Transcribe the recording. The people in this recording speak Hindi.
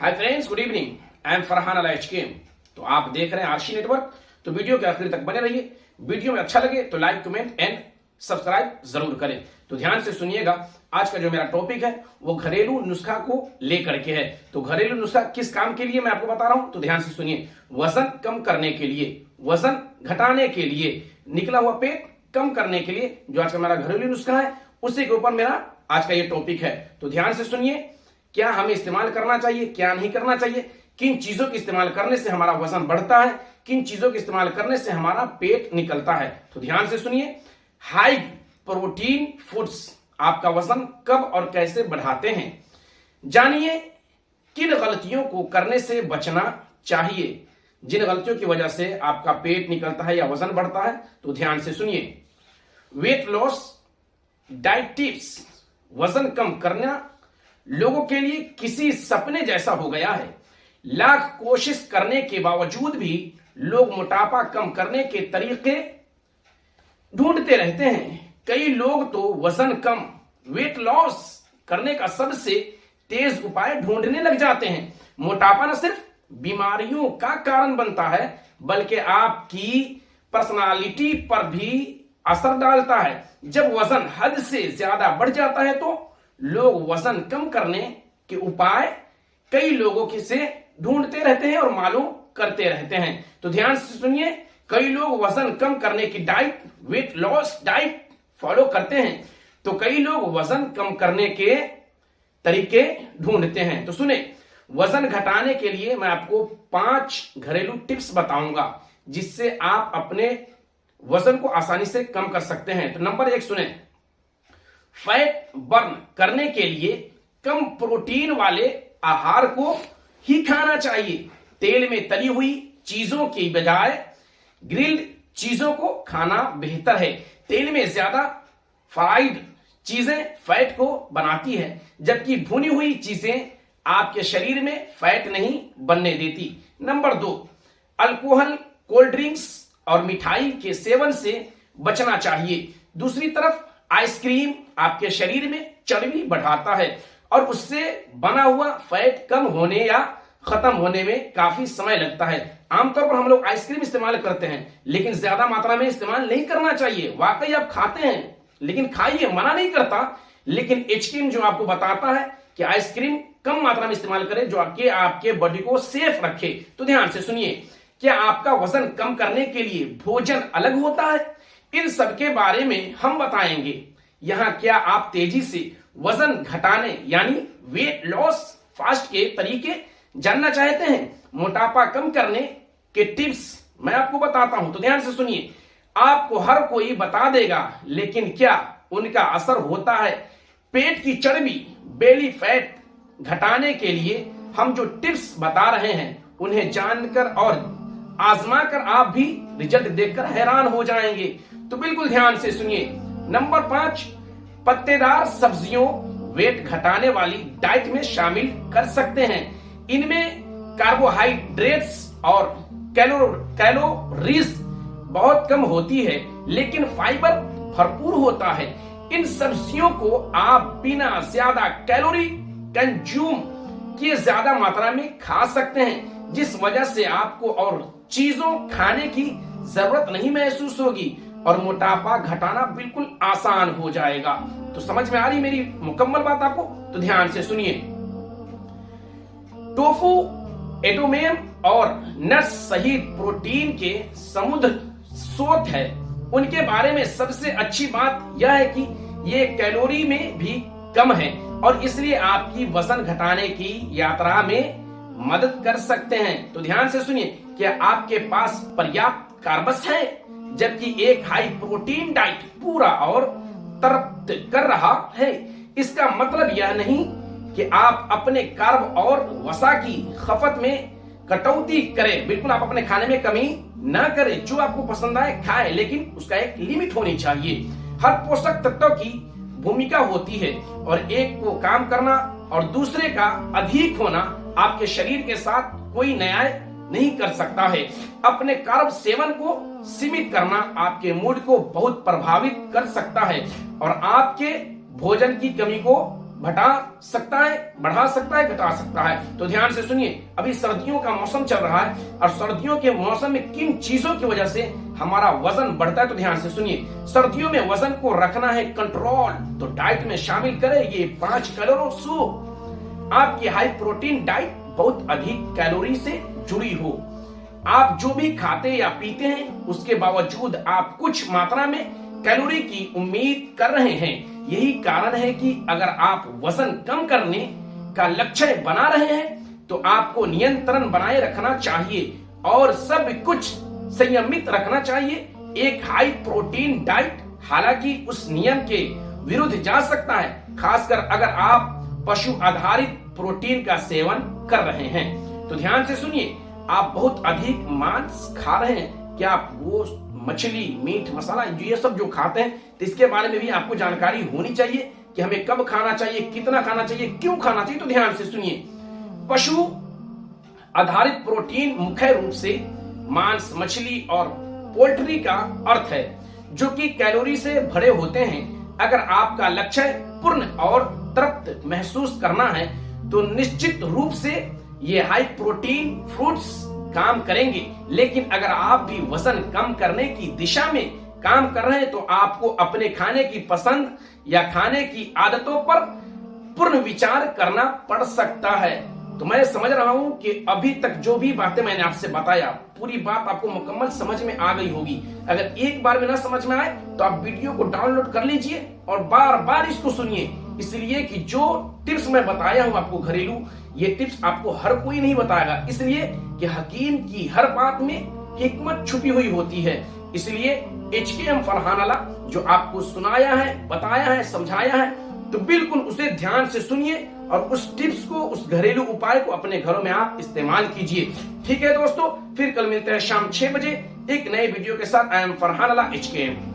Hi friends, good evening. I am Farhan Al HKM। तो आप देख रहे हैं आरशी नेटवर्क। तो वीडियो के आखिर तक बने रहिए। वीडियो में अच्छा लगे तो लाइक, कमेंट एंड सब्सक्राइब जरूर करें। तो ध्यान से सुनिएगा। आज का जो मेरा टॉपिक है वो घरेलू नुस्खा को लेकर के है। तो घरेलू नुस्खा किस काम के लिए मैं आपको बता रहा हूं, तो ध्यान से सुनिए। वजन कम करने के लिए, वजन घटाने के लिए, निकला हुआ पेट कम करने के लिए जो आज का मेरा घरेलू नुस्खा है, उसी के ऊपर मेरा आज का ये टॉपिक है। तो ध्यान से सुनिए। क्या हमें इस्तेमाल करना चाहिए, क्या नहीं करना चाहिए, किन चीजों के इस्तेमाल करने से हमारा वजन बढ़ता है, किन चीजों के इस्तेमाल करने से हमारा पेट निकलता है। तो ध्यान से सुनिए। हाई प्रोटीन फूड्स आपका वजन कब और कैसे बढ़ाते हैं, जानिए किन गलतियों को करने से बचना चाहिए, जिन गलतियों की वजह से आपका पेट निकलता है या वजन बढ़ता है। तो ध्यान से सुनिए। Weight loss diet tips. वजन कम करना लोगों के लिए किसी सपने जैसा हो गया है। लाख कोशिश करने के बावजूद भी लोग मोटापा कम करने के तरीके ढूंढते रहते हैं। कई लोग तो वजन कम, वेट लॉस करने का सबसे तेज उपाय ढूंढने लग जाते हैं। मोटापा न सिर्फ बीमारियों का कारण बनता है, बल्कि आपकी पर्सनालिटी पर भी असर डालता है। जब वजन हद से ज्यादा बढ़ जाता है तो लोग वजन कम करने के उपाय कई लोगों के से ढूंढते रहते हैं और मालूम करते रहते हैं। तो ध्यान से सुनिए। कई लोग वजन कम करने की diet, weight loss diet follow करते हैं, तो कई लोग वजन कम करने के तरीके ढूंढते हैं। तो सुने, वजन घटाने के लिए मैं आपको 5 घरेलू टिप्स बताऊंगा जिससे आप अपने वजन को आसानी से कम कर सकते हैं। तो नंबर 1 सुने। फैट बर्न करने के लिए कम प्रोटीन वाले आहार को ही खाना चाहिए। तेल में तली हुई चीजों की बजाय ग्रिल्ड चीजों को खाना बेहतर है। तेल में ज्यादा फ्राइड चीजें फैट को बनाती है, जबकि भुनी हुई चीजें आपके शरीर में फैट नहीं बनने देती। नंबर 2, अल्कोहल, कोल्ड ड्रिंक्स और मिठाई के सेवन से बचना चाहिए। दूसरी तरफ आइसक्रीम आपके शरीर में चर्बी बढ़ाता है और उससे बना हुआ फैट कम होने या खत्म होने में काफी समय लगता है। आमतौर पर हम लोग आइसक्रीम इस्तेमाल करते हैं, लेकिन ज्यादा मात्रा में इस्तेमाल नहीं करना चाहिए। वाकई आप खाते हैं, लेकिन खाइए, मना नहीं करता, लेकिन HKM जो आपको बताता है कि आइसक्रीम कम मात्रा में इस्तेमाल करें जो आपके बॉडी को सेफ रखे। तो ध्यान से सुनिए। क्या आपका वजन कम करने के लिए भोजन अलग होता है? इन सब के बारे में हम बताएंगे यहां। क्या आप तेजी से वजन घटाने यानी वेट लॉस फास्ट के तरीके जानना चाहते हैं? मोटापा कम करने के टिप्स मैं आपको बताता हूं, तो ध्यान से सुनिए। आपको हर कोई बता देगा, लेकिन क्या उनका असर होता है? पेट की चर्बी, बेली फैट घटाने के लिए हम जो टिप्स बता रहे हैं, उन्हें जानकर और आजमा कर आप भी रिजल्ट देखकर हैरान हो जाएंगे। तो बिल्कुल ध्यान से सुनिए। नंबर 5, पत्तेदार सब्जियों वेट घटाने वाली डाइट में शामिल कर सकते हैं। इनमें कार्बोहाइड्रेट्स और कैलोरीज बहुत कम होती है, लेकिन फाइबर भरपूर होता है। इन सब्जियों को आप बिना ज्यादा कैलोरी कंज्यूम किए ज्यादा मात्रा में खा सकते हैं, जिस वजह से आपको और चीजों खाने की जरूरत नहीं महसूस होगी और मोटापा घटाना बिल्कुल आसान हो जाएगा। तो समझ में आ रही मेरी मुकम्मल बात आपको? तो ध्यान से सुनिए। टोफू, एडोमेम और नट्स सहित प्रोटीन के समुद्र स्रोत है। उनके बारे में सबसे अच्छी बात यह है कि ये कैलोरी में भी कम है और इसलिए आपकी वजन घटाने की यात्रा में मदद कर सकते हैं। तो ध्यान से सुनिए। क्या आपके पास पर्याप्त कार्ब्स है? जबकि एक हाई प्रोटीन डाइट पूरा और तृप्त कर रहा है। इसका मतलब यह नहीं कि आप अपने कार्ब और वसा की खपत में कटौती करें। बिल्कुल आप अपने खाने में कमी ना करें। जो आपको पसंद आए खाएं, लेकिन उसका एक लिमिट होनी चाहिए। हर पोषक तत्व की भूमिका होती है और एक को काम करना और दूसरे का अधिक होना आपके शरीर के साथ कोई न्याय नहीं कर सकता है। अपने कार्ब सेवन को सीमित करना आपके मूड को बहुत प्रभावित कर सकता है और आपके भोजन की कमी को घटा सकता है, बढ़ा सकता है, घटा सकता है। तो ध्यान से सुनिए, अभी सर्दियों का मौसम चल रहा है और सर्दियों के मौसम में किन चीजों की वजह से हमारा वजन बढ़ता है, तो ध्यान से सुनिए। सर्दियों में वजन को रखना है कंट्रोल, तो डाइट में शामिल करें ये 5 कैलोरी सूप। आपकी हाई प्रोटीन डाइट बहुत अधिक कैलोरी से जुड़ी हो। आप जो भी खाते या पीते हैं उसके बावजूद आप कुछ मात्रा में कैलोरी की उम्मीद कर रहे हैं। यही कारण है कि अगर आप वजन कम करने का लक्ष्य बना रहे हैं तो आपको नियंत्रण बनाए रखना चाहिए और सब कुछ संयमित रखना चाहिए। एक हाई प्रोटीन डाइट हालांकि उस नियम के विरुद्ध जा सकता है, खासकर अगर आप पशु आधारित प्रोटीन का सेवन कर रहे हैं। तो ध्यान से सुनिए, आप बहुत अधिक मांस खा रहे हैं, क्या आप गोश्त, मछली, मीट, मसाला ये सब जो खाते हैं, तो इसके बारे में भी आपको जानकारी होनी चाहिए कि हमें कब खाना चाहिए, कितना खाना चाहिए, क्यों खाना चाहिए। तो ध्यान से सुनिए, पशु आधारित प्रोटीन मुख्य रूप से मांस, मछली और पोल्ट्री का अर्थ है, जो कि कैलोरी से भरे होते हैं। अगर आपका लक्ष्य पूर्ण और तृप्त महसूस करना है तो निश्चित रूप से ये हाई प्रोटीन फ्रूट्स काम करेंगे। लेकिन अगर आप भी वजन कम करने की दिशा में काम कर रहे हैं तो आपको अपने खाने की पसंद या खाने की आदतों पर पूर्ण विचार करना पड़ सकता है। तो मैं समझ रहा हूं कि अभी तक जो भी बातें मैंने आपसे बताया, पूरी बात आपको मुकम्मल समझ में आ गई होगी। अगर एक बार में ना समझ में आए तो आप वीडियो को डाउनलोड कर लीजिए और बार बार इसको सुनिए, इसलिए कि जो टिप्स मैं बताया हूं आपको घरेलू, ये टिप्स आपको हर कोई नहीं बताएगा, इसलिए कि हकीम की हर बात में हिकमत छुपी हुई होती है। इसलिए HKM फरहान अला जो आपको सुनाया है, बताया है, समझाया है, तो बिल्कुल उसे ध्यान से सुनिए और उस टिप्स को, उस घरेलू उपाय को अपने घरों में आप इस्तेमाल कीजिए। ठीक है दोस्तों, फिर कल मिलते हैं शाम 6 बजे एक नए वीडियो के साथ। आई एम फरहान अला HKM।